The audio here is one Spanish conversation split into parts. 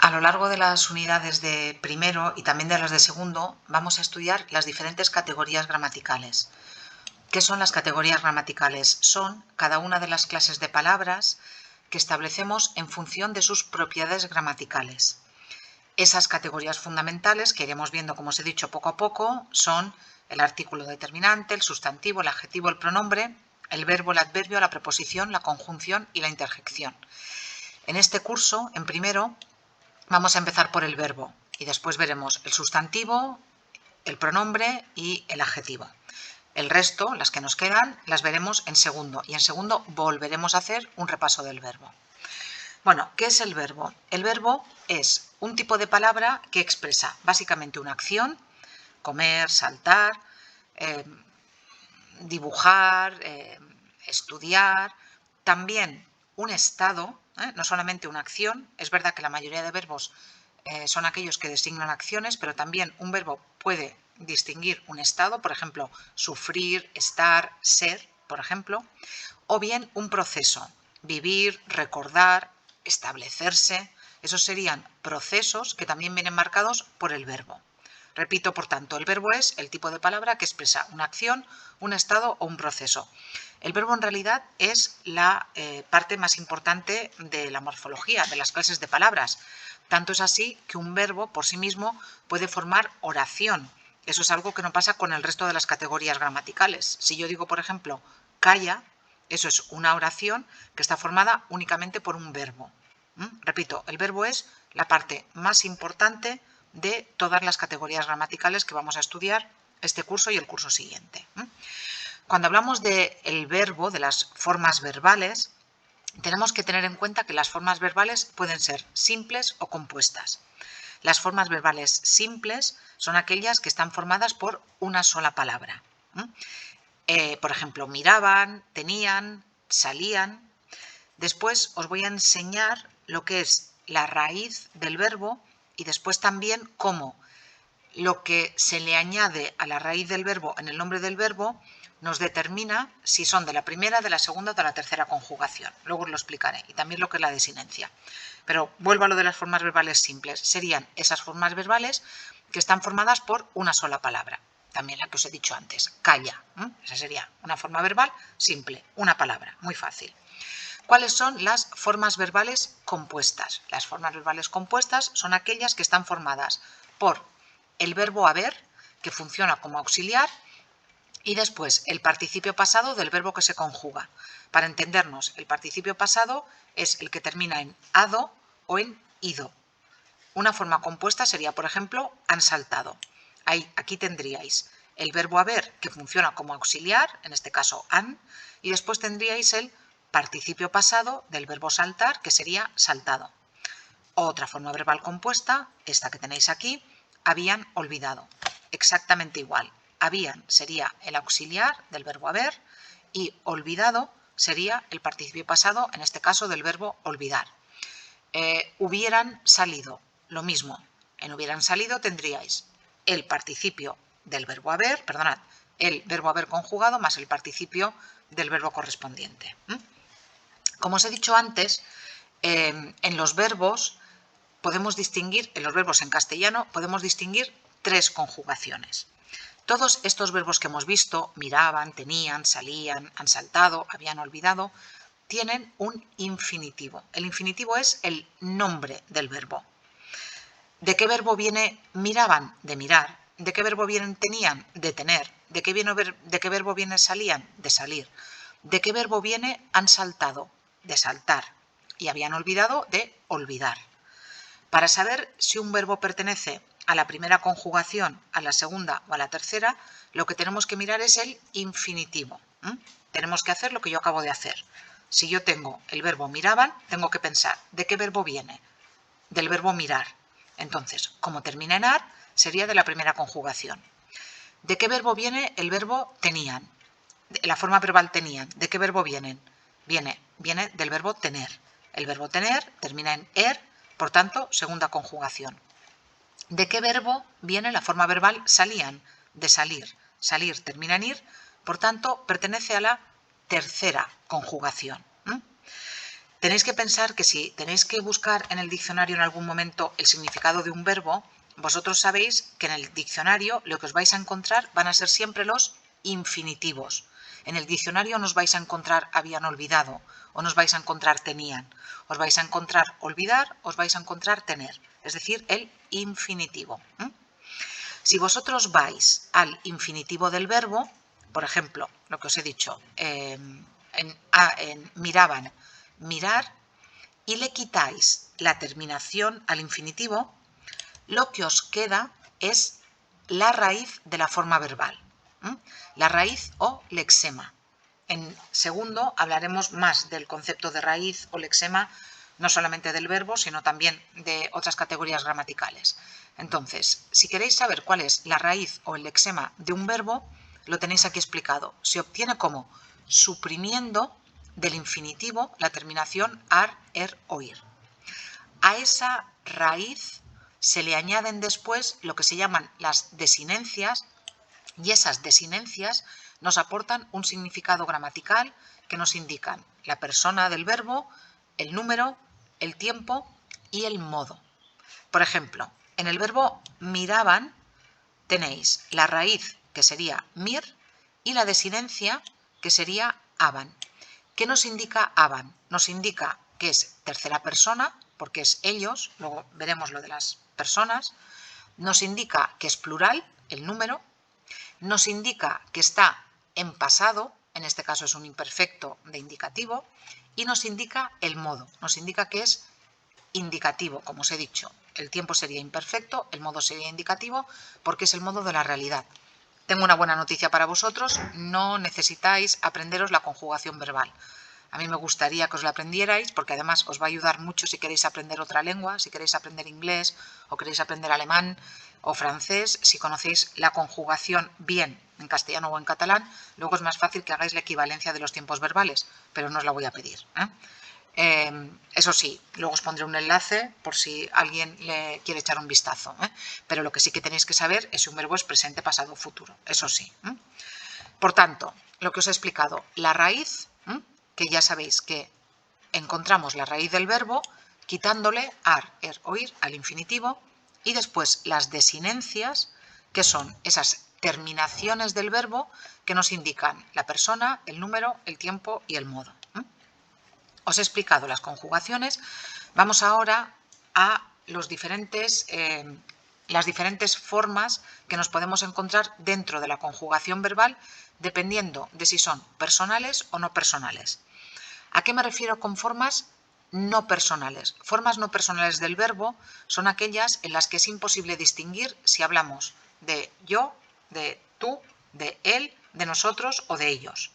A lo largo de las unidades de primero y también de las de segundo vamos a estudiar las diferentes categorías gramaticales. ¿Qué son las categorías gramaticales? Son cada una de las clases de palabras que establecemos en función de sus propiedades gramaticales. Esas categorías fundamentales que iremos viendo, como os he dicho, poco a poco, son el artículo determinante, el sustantivo, el adjetivo, el pronombre, el verbo, el adverbio, la preposición, la conjunción y la interjección. En este curso, en primero, vamos a empezar por el verbo y después veremos el sustantivo, el pronombre y el adjetivo. El resto, las que nos quedan, las veremos en segundo y en segundo volveremos a hacer un repaso del verbo. Bueno, ¿qué es el verbo? El verbo es un tipo de palabra que expresa básicamente una acción, comer, saltar, dibujar, estudiar, también un estado, no solamente una acción. Es verdad que la mayoría de verbos son aquellos que designan acciones, pero también un verbo puede distinguir un estado, por ejemplo, sufrir, estar, ser, por ejemplo, o bien un proceso, vivir, recordar, establecerse. Esos serían procesos que también vienen marcados por el verbo. Repito, por tanto, el verbo es el tipo de palabra que expresa una acción, un estado o un proceso. El verbo en realidad es la parte más importante de la morfología, de las clases de palabras. Tanto es así que un verbo por sí mismo puede formar oración. Eso es algo que no pasa con el resto de las categorías gramaticales. Si yo digo, por ejemplo, calla, eso es una oración que está formada únicamente por un verbo. Repito, el verbo es la parte más importante de todas las categorías gramaticales que vamos a estudiar este curso y el curso siguiente. Cuando hablamos del verbo, de las formas verbales, tenemos que tener en cuenta que las formas verbales pueden ser simples o compuestas. Las formas verbales simples son aquellas que están formadas por una sola palabra. Por ejemplo, miraban, tenían, salían. Después os voy a enseñar lo que es la raíz del verbo y después también cómo lo que se le añade a la raíz del verbo en el nombre del verbo nos determina si son de la primera, de la segunda o de la tercera conjugación. Luego os lo explicaré. Y también lo que es la desinencia. Pero vuelvo a lo de las formas verbales simples. Serían esas formas verbales que están formadas por una sola palabra. También la que os he dicho antes, calla. Esa sería una forma verbal simple, una palabra, muy fácil. ¿Cuáles son las formas verbales compuestas? Las formas verbales compuestas son aquellas que están formadas por el verbo haber, que funciona como auxiliar, y después el participio pasado del verbo que se conjuga. Para entendernos, el participio pasado es el que termina en ado o en ido. Una forma compuesta sería, por ejemplo, han saltado. Aquí tendríais el verbo haber, que funciona como auxiliar, en este caso han, y después tendríais el participio pasado del verbo saltar, que sería saltado. Otra forma verbal compuesta, esta que tenéis aquí, habían olvidado. Exactamente igual. Habían sería el auxiliar del verbo haber y olvidado sería el participio pasado, en este caso del verbo olvidar. Hubieran salido, lo mismo. En hubieran salido tendríais el participio del verbo haber, perdonad, el verbo haber conjugado más el participio del verbo correspondiente. Como os he dicho antes, en los verbos podemos distinguir, en los verbos en castellano, podemos distinguir tres conjugaciones. Todos estos verbos que hemos visto, miraban, tenían, salían, han saltado, habían olvidado, tienen un infinitivo. El infinitivo es el nombre del verbo. ¿De qué verbo viene miraban? De mirar. ¿De qué verbo vienen tenían? De tener. ¿De qué verbo viene salían? De salir. ¿De qué verbo viene han saltado? De saltar. Y habían olvidado, de olvidar. Para saber si un verbo pertenece a la primera conjugación, a la segunda o a la tercera, lo que tenemos que mirar es el infinitivo. Tenemos que hacer lo que yo acabo de hacer. Si yo tengo el verbo miraban, tengo que pensar, ¿de qué verbo viene? Del verbo mirar. Entonces, como termina en ar, sería de la primera conjugación. ¿De qué verbo viene el verbo tenían? La forma verbal tenían. ¿De qué verbo vienen? Viene del verbo tener. El verbo tener termina en er, por tanto, segunda conjugación. ¿De qué verbo viene la forma verbal salían? De salir. Salir termina en ir, por tanto, pertenece a la tercera conjugación. Tenéis que pensar que si tenéis que buscar en el diccionario en algún momento el significado de un verbo, vosotros sabéis que en el diccionario lo que os vais a encontrar van a ser siempre los infinitivos. En el diccionario no os vais a encontrar habían olvidado o no os vais a encontrar tenían. Os vais a encontrar olvidar, os vais a encontrar tener, es decir, el infinitivo. Si vosotros vais al infinitivo del verbo, por ejemplo, lo que os he dicho, en miraban, mirar, y le quitáis la terminación al infinitivo, lo que os queda es la raíz de la forma verbal, la raíz o lexema. En segundo hablaremos más del concepto de raíz o lexema, no solamente del verbo, sino también de otras categorías gramaticales. Entonces, si queréis saber cuál es la raíz o el lexema de un verbo, lo tenéis aquí explicado. Se obtiene como suprimiendo del infinitivo la terminación ar, er o ir. A esa raíz se le añaden después lo que se llaman las desinencias, y esas desinencias nos aportan un significado gramatical que nos indican la persona del verbo, el número, el tiempo y el modo. Por ejemplo, en el verbo miraban tenéis la raíz, que sería mir, y la desinencia, que sería aban. ¿Qué nos indica aban? Nos indica que es tercera persona, porque es ellos, luego veremos lo de las personas. Nos indica que es plural, el número. Nos indica que está en pasado, en este caso es un imperfecto de indicativo, y nos indica el modo, nos indica que es indicativo, como os he dicho. El tiempo sería imperfecto, el modo sería indicativo, porque es el modo de la realidad. Tengo una buena noticia para vosotros, no necesitáis aprenderos la conjugación verbal. A mí me gustaría que os la aprendierais, porque además os va a ayudar mucho si queréis aprender otra lengua, si queréis aprender inglés o queréis aprender alemán o francés. Si conocéis la conjugación bien en castellano o en catalán, luego es más fácil que hagáis la equivalencia de los tiempos verbales, pero no os la voy a pedir, eso sí, luego os pondré un enlace por si alguien le quiere echar un vistazo, pero lo que sí que tenéis que saber es si un verbo es presente, pasado o futuro, eso sí. Por tanto, lo que os he explicado, la raíz, que ya sabéis que encontramos la raíz del verbo quitándole ar, er o ir al infinitivo, y después las desinencias, que son esas terminaciones del verbo que nos indican la persona, el número, el tiempo y el modo. Os he explicado las conjugaciones, vamos ahora a las diferentes formas que nos podemos encontrar dentro de la conjugación verbal, dependiendo de si son personales o no personales. ¿A qué me refiero con formas no personales? Formas no personales del verbo son aquellas en las que es imposible distinguir si hablamos de yo, de tú, de él, de nosotros o de ellos.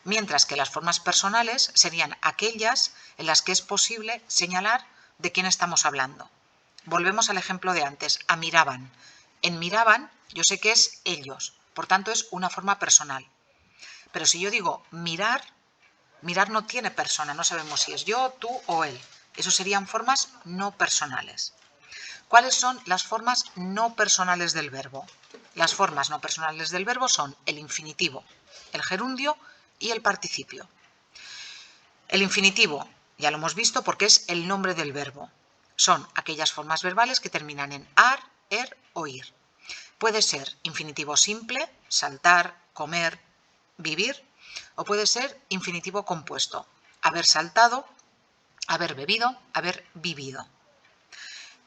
Mientras que las formas personales serían aquellas en las que es posible señalar de quién estamos hablando. Volvemos al ejemplo de antes, a miraban. En miraban yo sé que es ellos, por tanto es una forma personal. Pero si yo digo mirar, mirar no tiene persona, no sabemos si es yo, tú o él. Eso serían formas no personales. ¿Cuáles son las formas no personales del verbo? Las formas no personales del verbo son el infinitivo, el gerundio y el participio. El infinitivo, ya lo hemos visto porque es el nombre del verbo. Son aquellas formas verbales que terminan en ar, er o ir. Puede ser infinitivo simple, saltar, comer, vivir, o puede ser infinitivo compuesto, haber saltado, haber bebido, haber vivido.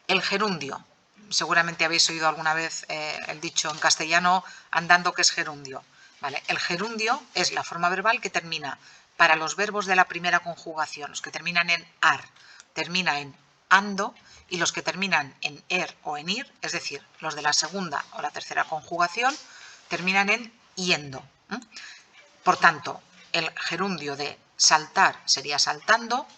El gerundio. Seguramente habéis oído alguna vez el dicho en castellano, andando que es gerundio. ¿Vale? El gerundio es la forma verbal que termina, para los verbos de la primera conjugación, los que terminan en ar, termina en ando, y los que terminan en er o en ir, es decir, los de la segunda o la tercera conjugación, terminan en yendo. Por tanto, el gerundio de saltar sería saltando,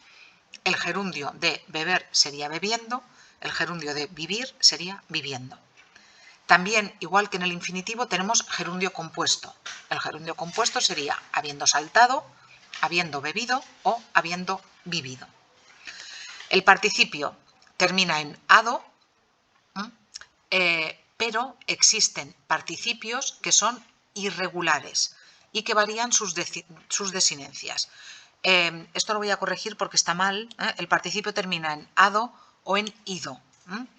el gerundio de beber sería bebiendo, el gerundio de vivir sería viviendo. También, igual que en el infinitivo, tenemos gerundio compuesto. El gerundio compuesto sería habiendo saltado, habiendo bebido o habiendo vivido. El participio termina en ado, pero existen participios que son irregulares y que varían sus desinencias. Esto lo voy a corregir porque está mal. El participio termina en ado o en ido.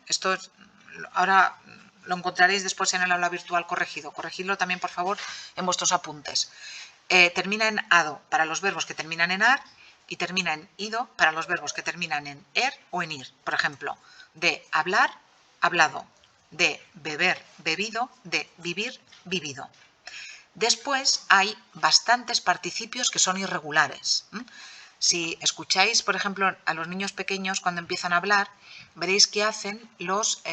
Esto ahora lo encontraréis después en el aula virtual corregido. Corregidlo también, por favor, en vuestros apuntes. Termina en ado para los verbos que terminan en ar y termina en ido para los verbos que terminan en er o en ir. Por ejemplo, de hablar, hablado, de beber, bebido, de vivir, vivido. Después hay bastantes participios que son irregulares. Si escucháis, por ejemplo, a los niños pequeños cuando empiezan a hablar, veréis que hacen los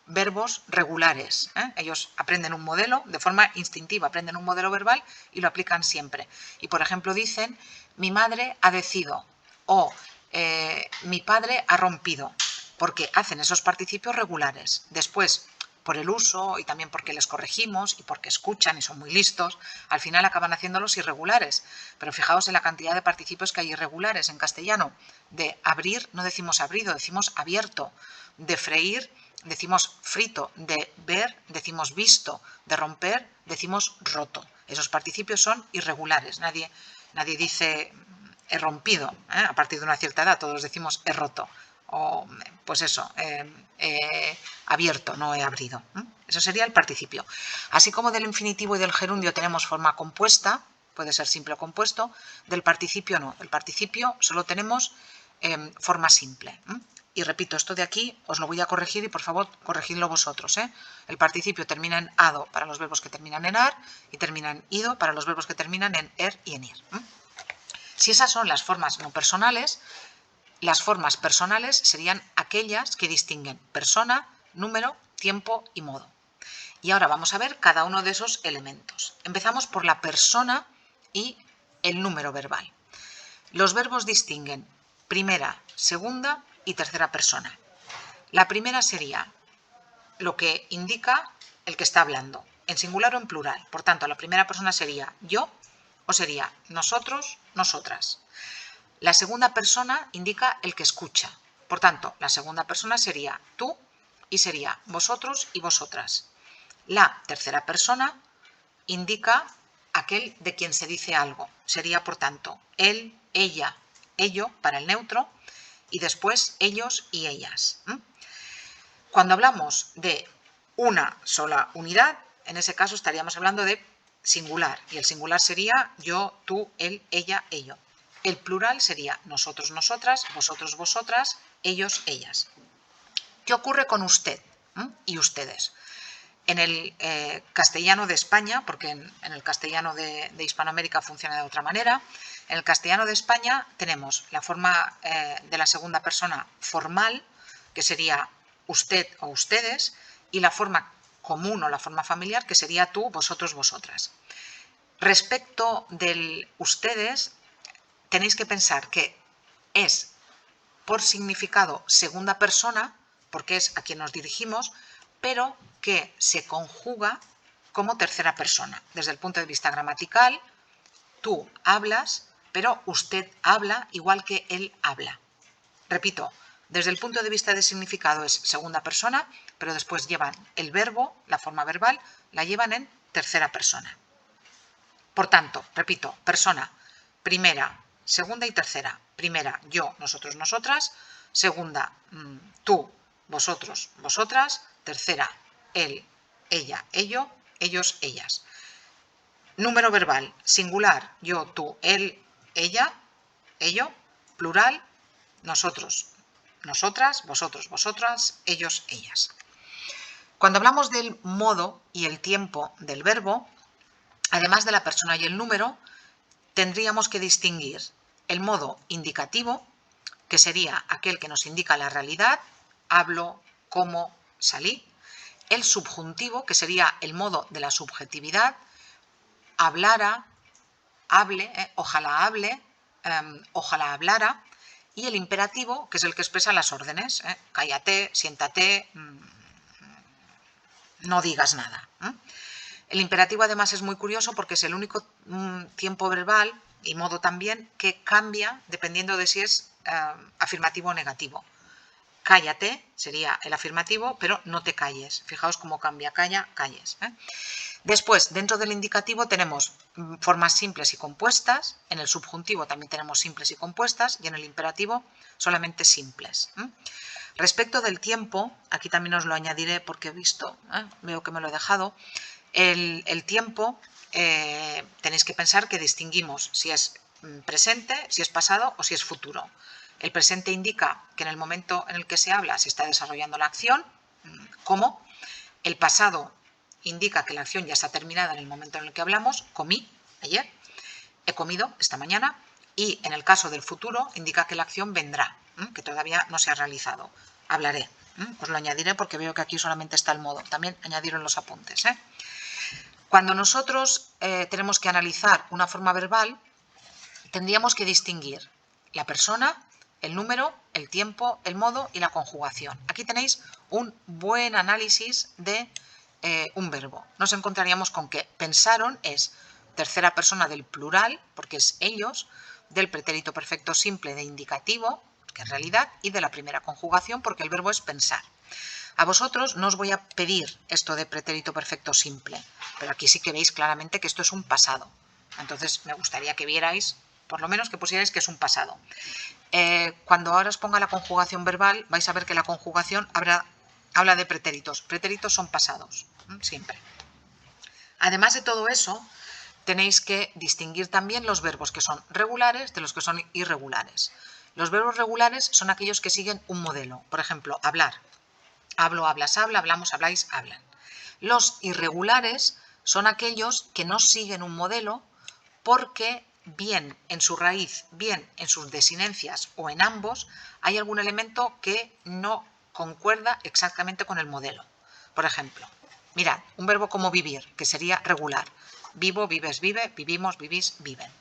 verbos regulares. Ellos aprenden un modelo de forma instintiva, aprenden un modelo verbal y lo aplican siempre. Y, por ejemplo, dicen, mi madre ha decidido o mi padre ha rompido, porque hacen esos participios regulares. Después, por el uso y también porque les corregimos y porque escuchan y son muy listos, al final acaban haciéndolos irregulares. Pero fijaos en la cantidad de participios que hay irregulares en castellano. De abrir no decimos abrido, decimos abierto. De freír decimos frito. De ver decimos visto. De romper decimos roto. Esos participios son irregulares. Nadie dice he rompido. A partir de una cierta edad todos decimos he roto. O pues eso, abierto, no he abrido. Eso sería el participio. Así como del infinitivo y del gerundio tenemos forma compuesta, puede ser simple o compuesto, del participio no. Del participio solo tenemos forma simple. Y repito, esto de aquí os lo voy a corregir y por favor corregidlo vosotros. El participio termina en ado para los verbos que terminan en ar y termina en ido para los verbos que terminan en er y en ir. Si esas son las formas no personales, las formas personales serían aquellas que distinguen persona, número, tiempo y modo. Y ahora vamos a ver cada uno de esos elementos. Empezamos por la persona y el número verbal. Los verbos distinguen primera, segunda y tercera persona. La primera sería lo que indica el que está hablando, en singular o en plural. Por tanto, la primera persona sería yo o sería nosotros, nosotras. La segunda persona indica el que escucha. Por tanto, la segunda persona sería tú y sería vosotros y vosotras. La tercera persona indica aquel de quien se dice algo. Sería, por tanto, él, ella, ello para el neutro y después ellos y ellas. Cuando hablamos de una sola unidad, en ese caso estaríamos hablando de singular y el singular sería yo, tú, él, ella, ello. El plural sería nosotros, nosotras, vosotros, vosotras, ellos, ellas. ¿Qué ocurre con usted y ustedes? En el castellano de España, porque en el castellano de Hispanoamérica funciona de otra manera, en el castellano de España tenemos la forma de la segunda persona formal, que sería usted o ustedes, y la forma común o la forma familiar, que sería tú, vosotros, vosotras. Respecto del ustedes, tenéis que pensar que es por significado segunda persona, porque es a quien nos dirigimos, pero que se conjuga como tercera persona. Desde el punto de vista gramatical, tú hablas, pero usted habla igual que él habla. Repito, desde el punto de vista de significado es segunda persona, pero después llevan el verbo, la forma verbal, la llevan en tercera persona. Por tanto, repito, persona, primera, segunda y tercera. Primera, yo, nosotros, nosotras. Segunda, tú, vosotros, vosotras. Tercera, él, ella, ello, ellos, ellas. Número verbal, singular, yo, tú, él, ella, ello. Plural, nosotros, nosotras, vosotros, vosotras, ellos, ellas. Cuando hablamos del modo y el tiempo del verbo, además de la persona y el número, tendríamos que distinguir el modo indicativo, que sería aquel que nos indica la realidad, hablo, como, salí. El subjuntivo, que sería el modo de la subjetividad, hablara, hable, ojalá hable, ojalá hablara. Y el imperativo, que es el que expresa las órdenes, cállate, siéntate, no digas nada. El imperativo además es muy curioso porque es el único tiempo verbal y modo también que cambia dependiendo de si es afirmativo o negativo. Cállate sería el afirmativo, pero no te calles. Fijaos cómo cambia, calla, calles. Después, dentro del indicativo tenemos formas simples y compuestas, en el subjuntivo también tenemos simples y compuestas y en el imperativo solamente simples. Respecto del tiempo, aquí también os lo añadiré porque he visto, veo que me lo he dejado, el tiempo tenéis que pensar que distinguimos si es presente, si es pasado o si es futuro. El presente indica que en el momento en el que se habla se está desarrollando la acción, ¿cómo? El pasado indica que la acción ya está terminada en el momento en el que hablamos, comí ayer, he comido esta mañana, y en el caso del futuro indica que la acción vendrá, que todavía no se ha realizado. Hablaré, os lo añadiré porque veo que aquí solamente está el modo, también añadirlo en los apuntes. Cuando nosotros tenemos que analizar una forma verbal, tendríamos que distinguir la persona, el número, el tiempo, el modo y la conjugación. Aquí tenéis un buen análisis de un verbo. Nos encontraríamos con que pensaron es tercera persona del plural, porque es ellos, del pretérito perfecto simple de indicativo, que es realidad, y de la primera conjugación, porque el verbo es pensar. A vosotros no os voy a pedir esto de pretérito perfecto simple, pero aquí sí que veis claramente que esto es un pasado. Entonces me gustaría que vierais, por lo menos que pusierais que es un pasado. Cuando ahora os ponga la conjugación verbal, vais a ver que la conjugación habla de pretéritos. Pretéritos son pasados, siempre. Además de todo eso, tenéis que distinguir también los verbos que son regulares de los que son irregulares. Los verbos regulares son aquellos que siguen un modelo. Por ejemplo, hablar. Hablo, hablas, habla, hablamos, habláis, hablan. Los irregulares son aquellos que no siguen un modelo porque bien en su raíz, bien en sus desinencias o en ambos, hay algún elemento que no concuerda exactamente con el modelo. Por ejemplo, mirad, un verbo como vivir, que sería regular. Vivo, vives, vive, vivimos, vivís, viven.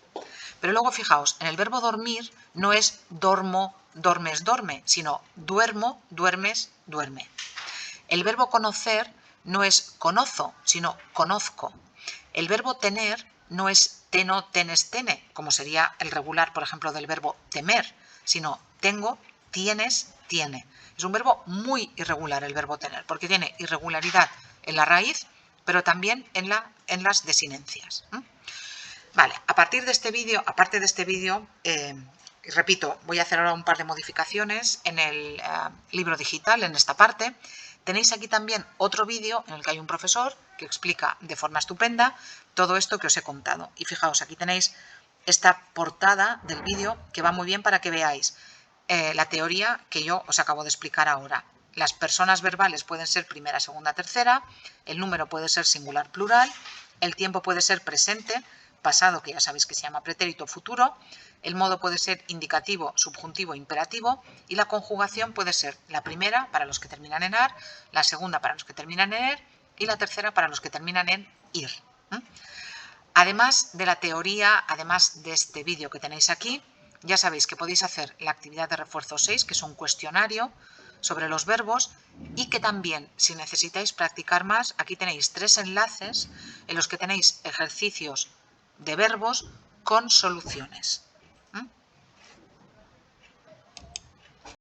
Pero luego fijaos, en el verbo dormir no es dormo, dormes, dorme, sino duermo, duermes, duerme. El verbo conocer no es conozo, sino conozco. El verbo tener no es teno, tenes, tene, como sería el regular, por ejemplo, del verbo temer, sino tengo, tienes, tiene. Es un verbo muy irregular el verbo tener, porque tiene irregularidad en la raíz, pero también en las desinencias. Vale, a partir de este vídeo, aparte de este vídeo, repito, voy a hacer ahora un par de modificaciones en el libro digital, en esta parte. Tenéis aquí también otro vídeo en el que hay un profesor que explica de forma estupenda todo esto que os he contado. Y fijaos, aquí tenéis esta portada del vídeo que va muy bien para que veáis la teoría que yo os acabo de explicar ahora. Las personas verbales pueden ser primera, segunda, tercera, el número puede ser singular, plural, el tiempo puede ser presente, pasado, que ya sabéis que se llama pretérito, futuro, el modo puede ser indicativo, subjuntivo, imperativo, y la conjugación puede ser la primera para los que terminan en ar, la segunda para los que terminan en er y la tercera para los que terminan en ir. Además de la teoría, además de este vídeo que tenéis aquí, ya sabéis que podéis hacer la actividad de refuerzo 6, que es un cuestionario sobre los verbos, y que también, si necesitáis practicar más, aquí tenéis 3 enlaces en los que tenéis ejercicios de verbos con soluciones.